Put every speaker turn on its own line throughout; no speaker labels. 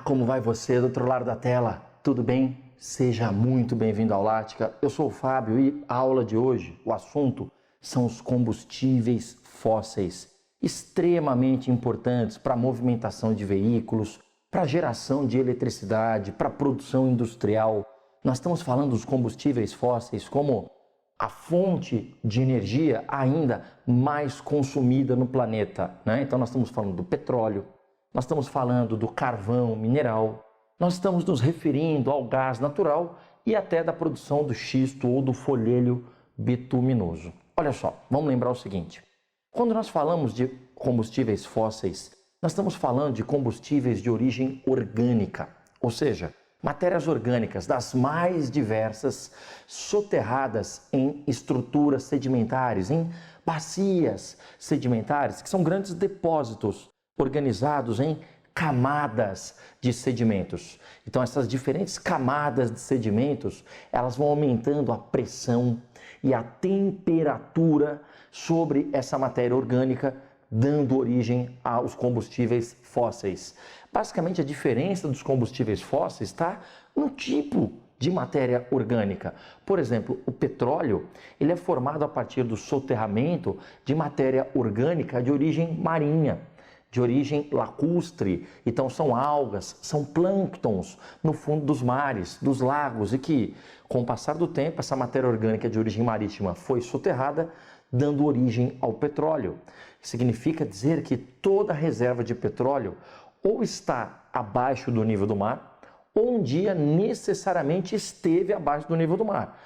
como vai você do outro lado da tela? Tudo bem? Seja muito bem-vindo ao Lática. Eu sou o Fábio e a aula de hoje, o assunto são os combustíveis fósseis, extremamente importantes para a movimentação de veículos, para a geração de eletricidade, para a produção industrial. Nós estamos falando dos combustíveis fósseis como a fonte de energia ainda mais consumida no planeta, né? Então nós estamos falando do petróleo, nós estamos falando do carvão mineral, nós estamos nos referindo ao gás natural e até da produção do xisto ou do folhêlio bituminoso. Olha só, vamos lembrar o seguinte, quando nós falamos de combustíveis fósseis, nós estamos falando de combustíveis de origem orgânica, ou seja, matérias orgânicas das mais diversas, soterradas em estruturas sedimentares, em bacias sedimentares, que são grandes depósitos organizados em camadas de sedimentos. Então, essas diferentes camadas de sedimentos, elas vão aumentando a pressão e a temperatura sobre essa matéria orgânica, dando origem aos combustíveis fósseis. Basicamente, a diferença dos combustíveis fósseis está no tipo de matéria orgânica. Por exemplo, o petróleo, ele é formado a partir do soterramento de matéria orgânica de origem marinha, de origem lacustre. Então são algas, são plânctons no fundo dos mares, dos lagos, e que, com o passar do tempo, essa matéria orgânica de origem marítima foi soterrada, dando origem ao petróleo. Significa dizer que toda reserva de petróleo ou está abaixo do nível do mar, ou um dia necessariamente esteve abaixo do nível do mar.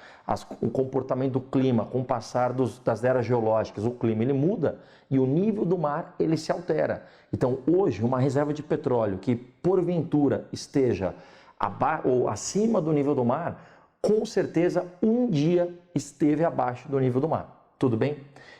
O comportamento do clima, com o passar das eras geológicas, o clima ele muda e o nível do mar ele se altera. Então hoje uma reserva de petróleo que porventura esteja ou acima do nível do mar, com certeza um dia esteve abaixo do nível do mar. Tudo bem?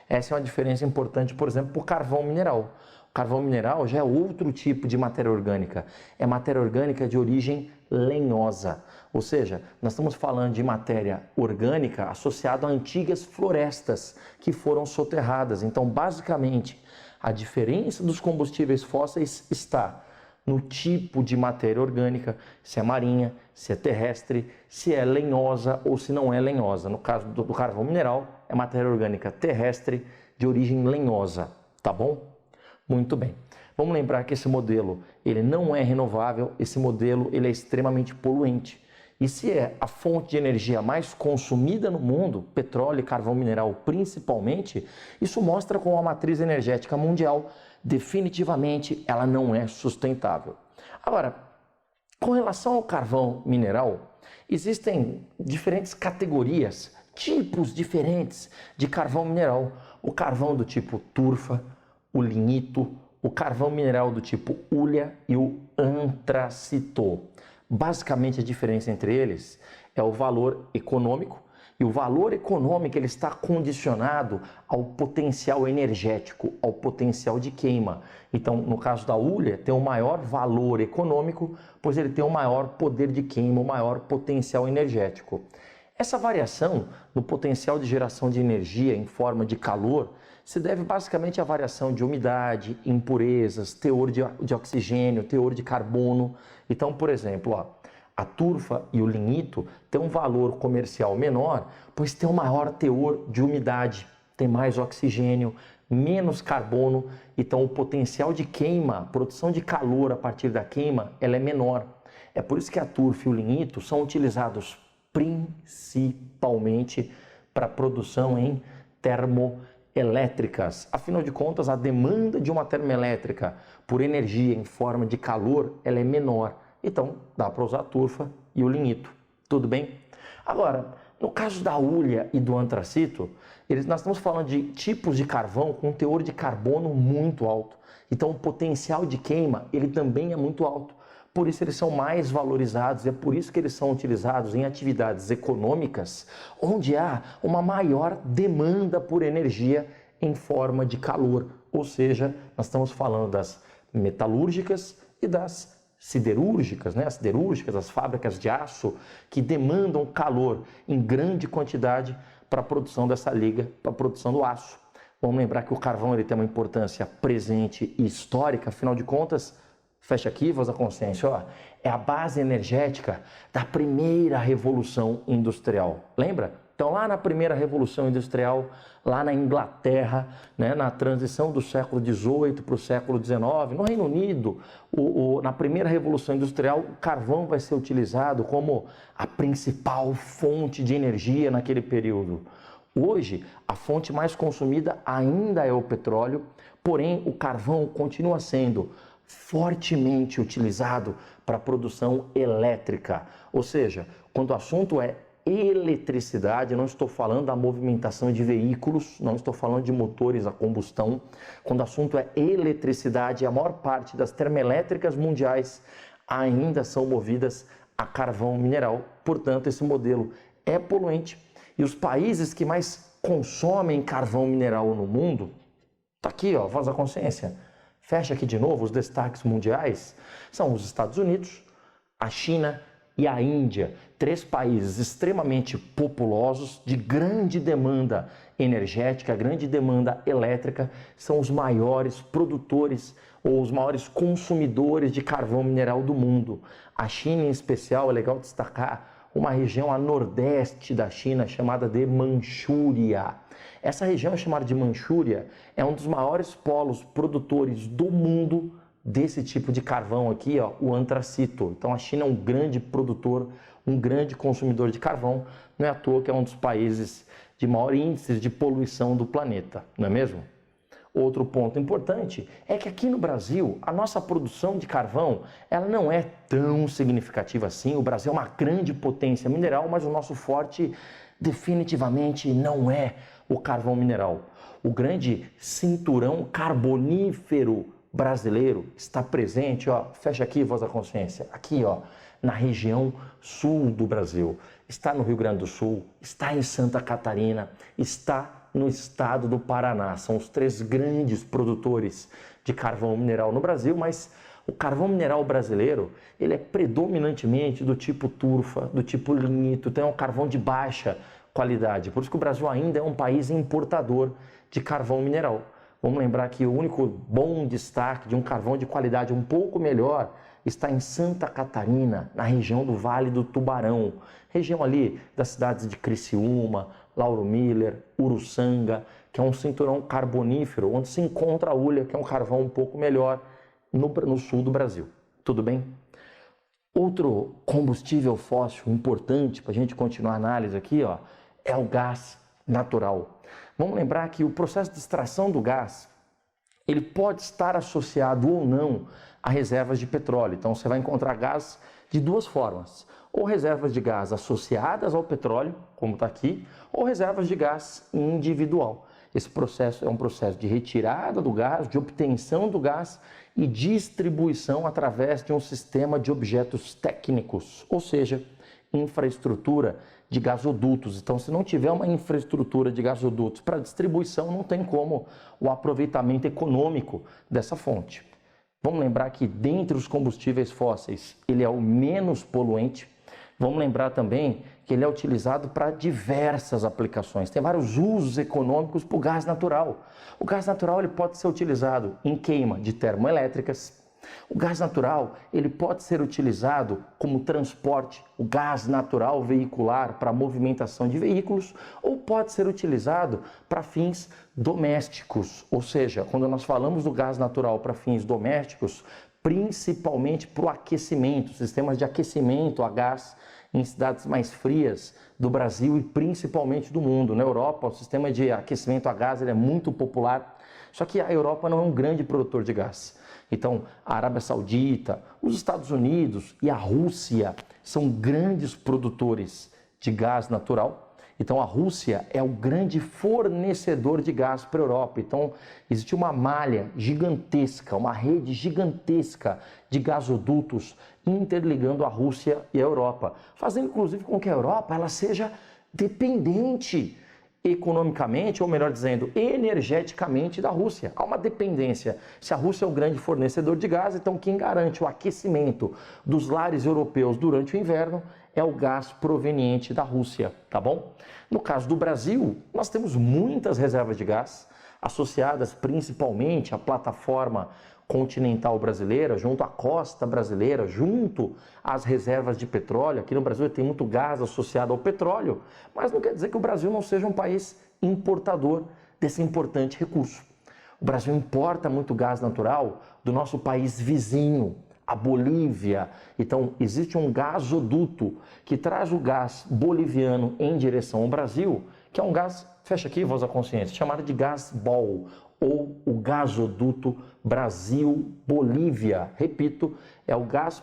Essa é uma diferença importante, por exemplo, para o carvão mineral. O carvão mineral já é outro tipo de matéria orgânica. É matéria orgânica de origem lenhosa. Ou seja, nós estamos falando de matéria orgânica associada a antigas florestas que foram soterradas. Então, basicamente, a diferença dos combustíveis fósseis está no tipo de matéria orgânica, se é marinha, se é terrestre, se é lenhosa ou se não é lenhosa. No caso do carvão mineral, é matéria orgânica terrestre de origem lenhosa, tá bom? Muito bem. Vamos lembrar que esse modelo ele não é renovável, esse modelo ele é extremamente poluente. E se é a fonte de energia mais consumida no mundo, petróleo e carvão mineral principalmente, isso mostra como a matriz energética mundial definitivamente ela não é sustentável. Agora, com relação ao carvão mineral, existem diferentes categorias, tipos diferentes de carvão mineral. O carvão do tipo turfa, o lignito, o carvão mineral do tipo hulha e o antracito. Basicamente, a diferença entre eles é o valor econômico, e o valor econômico ele está condicionado ao potencial energético, ao potencial de queima. Então, no caso da hulha, tem um maior valor econômico, pois ele tem um maior poder de queima, um maior potencial energético. Essa variação no potencial de geração de energia em forma de calor se deve basicamente à variação de umidade, impurezas, teor de oxigênio, teor de carbono. Então, por exemplo, a turfa e o lignito têm um valor comercial menor, pois tem um maior teor de umidade, tem mais oxigênio, menos carbono, então o potencial de queima, a produção de calor a partir da queima, ela é menor. É por isso que a turfa e o lignito são utilizados principalmente para produção em termoelétricas. Afinal de contas, a demanda de uma termoelétrica por energia em forma de calor, ela é menor. Então, dá para usar a turfa e o lignito. Tudo bem? Agora, no caso da hulha e do antracito, nós estamos falando de tipos de carvão com teor de carbono muito alto. Então, o potencial de queima, ele também é muito alto. Por isso eles são mais valorizados, e é por isso que eles são utilizados em atividades econômicas onde há uma maior demanda por energia em forma de calor. Ou seja, nós estamos falando das metalúrgicas e das siderúrgicas, né? As siderúrgicas, as fábricas de aço que demandam calor em grande quantidade para a produção dessa liga, para a produção do aço. Vamos lembrar que o carvão ele tem uma importância presente e histórica, afinal de contas, fecha aqui, voz da consciência, ó, é a base energética da primeira revolução industrial. Lembra? Então, lá na primeira revolução industrial, lá na Inglaterra, né, na transição do século XVIII para o século XIX, no Reino Unido, na primeira revolução industrial, o carvão vai ser utilizado como a principal fonte de energia naquele período. Hoje, a fonte mais consumida ainda é o petróleo, porém o carvão continua sendo fortemente utilizado para a produção elétrica. Ou seja, quando o assunto é eletricidade, não estou falando da movimentação de veículos, não estou falando de motores a combustão. Quando o assunto é eletricidade, a maior parte das termoelétricas mundiais ainda são movidas a carvão mineral. Portanto, esse modelo é poluente. E os países que mais consomem carvão mineral no mundo, tá aqui, ó, voz da consciência. Fecha aqui de novo os destaques mundiais, são os Estados Unidos, a China e a Índia, 3 países extremamente populosos, de grande demanda energética, grande demanda elétrica, são os maiores produtores ou os maiores consumidores de carvão mineral do mundo. A China, em especial, é legal destacar uma região a nordeste da China chamada de Manchúria. Essa região chamada de Manchúria é um dos maiores polos produtores do mundo desse tipo de carvão aqui, ó, o antracito. Então a China é um grande produtor, um grande consumidor de carvão, não é à toa que é um dos países de maior índice de poluição do planeta, não é mesmo? Outro ponto importante é que aqui no Brasil, a nossa produção de carvão, ela não é tão significativa assim. O Brasil é uma grande potência mineral, mas o nosso forte definitivamente não é o carvão mineral. O grande cinturão carbonífero brasileiro está presente, ó, fecha aqui, voz da consciência, aqui, ó, na região sul do Brasil. Está no Rio Grande do Sul, está em Santa Catarina, está no estado do Paraná. São os 3 grandes produtores de carvão mineral no Brasil, mas o carvão mineral brasileiro, ele é predominantemente do tipo turfa, do tipo lignito, então é um carvão de baixa qualidade. Por isso que o Brasil ainda é um país importador de carvão mineral. Vamos lembrar que o único bom destaque de um carvão de qualidade um pouco melhor está em Santa Catarina, na região do Vale do Tubarão, região ali das cidades de Criciúma, Lauro Miller, Uruçanga, que é um cinturão carbonífero, onde se encontra a hulha, que é um carvão um pouco melhor no sul do Brasil. Tudo bem? Outro combustível fóssil importante para a gente continuar a análise aqui, ó, é o gás natural. Vamos lembrar que o processo de extração do gás, ele pode estar associado ou não a reservas de petróleo. Então você vai encontrar gás de 2 formas, ou reservas de gás associadas ao petróleo, como está aqui, ou reservas de gás individual. Esse processo é um processo de retirada do gás, de obtenção do gás e distribuição através de um sistema de objetos técnicos, ou seja, infraestrutura de gasodutos. Então, se não tiver uma infraestrutura de gasodutos para distribuição, não tem como o aproveitamento econômico dessa fonte. Vamos lembrar que dentre os combustíveis fósseis, ele é o menos poluente. Vamos lembrar também que ele é utilizado para diversas aplicações. Tem vários usos econômicos para o gás natural. O gás natural ele pode ser utilizado em queima de termoelétricas. O gás natural ele pode ser utilizado como transporte, o gás natural veicular para movimentação de veículos, ou pode ser utilizado para fins domésticos. Ou seja, quando nós falamos do gás natural para fins domésticos, principalmente para o aquecimento, sistemas de aquecimento a gás em cidades mais frias do Brasil e principalmente do mundo. Na Europa, o sistema de aquecimento a gás ele é muito popular, só que a Europa não é um grande produtor de gás. Então, a Arábia Saudita, os Estados Unidos e a Rússia são grandes produtores de gás natural. Então, a Rússia é o grande fornecedor de gás para a Europa. Então, existe uma malha gigantesca, uma rede gigantesca de gasodutos interligando a Rússia e a Europa, fazendo inclusive com que a Europa ela seja dependente economicamente, ou melhor dizendo, energeticamente da Rússia. Há uma dependência. Se a Rússia é um grande fornecedor de gás, então quem garante o aquecimento dos lares europeus durante o inverno é o gás proveniente da Rússia, tá bom? No caso do Brasil, nós temos muitas reservas de gás. associadas principalmente à plataforma continental brasileira, junto à costa brasileira, junto às reservas de petróleo. Aqui no Brasil tem muito gás associado ao petróleo, mas não quer dizer que o Brasil não seja um país importador desse importante recurso. O Brasil importa muito gás natural do nosso país vizinho, a Bolívia. Então, existe um gasoduto que traz o gás boliviano em direção ao Brasil, que é um gás, fecha aqui, voz da consciência, chamado de gás BOL, ou o gasoduto Brasil-Bolívia. Repito, é o gás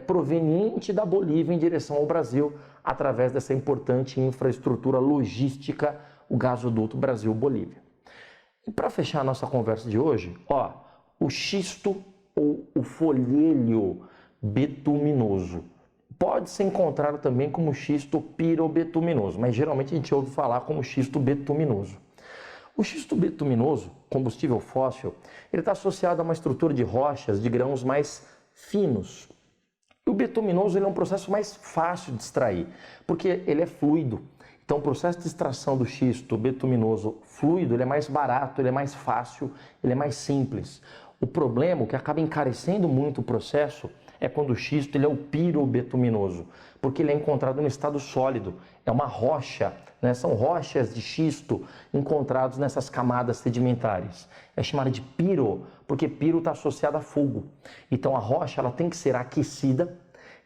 proveniente da Bolívia em direção ao Brasil, através dessa importante infraestrutura logística, o gasoduto Brasil-Bolívia. E para fechar a nossa conversa de hoje, o xisto ou o folhêlio betuminoso pode ser encontrado também como xisto pirobetuminoso, mas geralmente a gente ouve falar como xisto betuminoso. O xisto betuminoso, combustível fóssil, ele está associado a uma estrutura de rochas de grãos mais finos. E o betuminoso ele é um processo mais fácil de extrair, porque ele é fluido. Então o processo de extração do xisto betuminoso fluido ele é mais barato, ele é mais fácil, ele é mais simples. O problema, o que acaba encarecendo muito o processo, é quando o xisto ele é o pirobetuminoso, porque ele é encontrado no estado sólido, é uma rocha, né? São rochas de xisto encontrados nessas camadas sedimentares. É chamada de piro, porque piro está associado a fogo. Então a rocha ela tem que ser aquecida,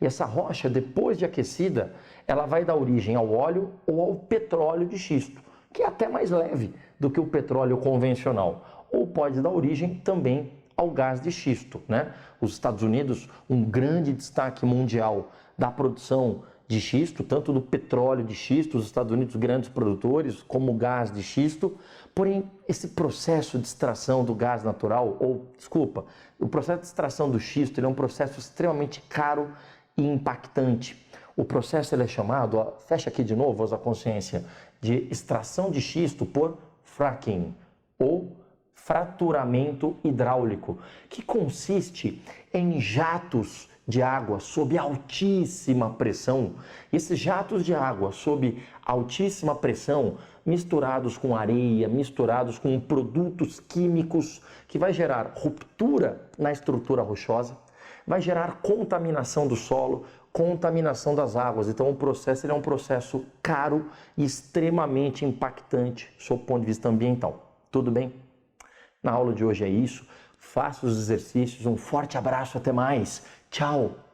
e essa rocha, depois de aquecida, ela vai dar origem ao óleo ou ao petróleo de xisto, que é até mais leve do que o petróleo convencional, ou pode dar origem também ao gás de xisto, né? Os Estados Unidos, um grande destaque mundial da produção de xisto, tanto do petróleo de xisto, os Estados Unidos grandes produtores, como o gás de xisto. Porém, esse processo de extração do gás natural, o processo de extração do xisto, ele é um processo extremamente caro e impactante. O processo ele é chamado, fecha aqui de novo, voz da consciência, de extração de xisto por fracking, ou fraturamento hidráulico, que consiste em jatos de água sob altíssima pressão. Esses jatos de água sob altíssima pressão, misturados com areia, misturados com produtos químicos, que vai gerar ruptura na estrutura rochosa, vai gerar contaminação do solo, contaminação das águas. Então o processo ele é um processo caro e extremamente impactante sob o ponto de vista ambiental. Tudo bem? Na aula de hoje é isso. Faça os exercícios. Um forte abraço. Até mais. Tchau.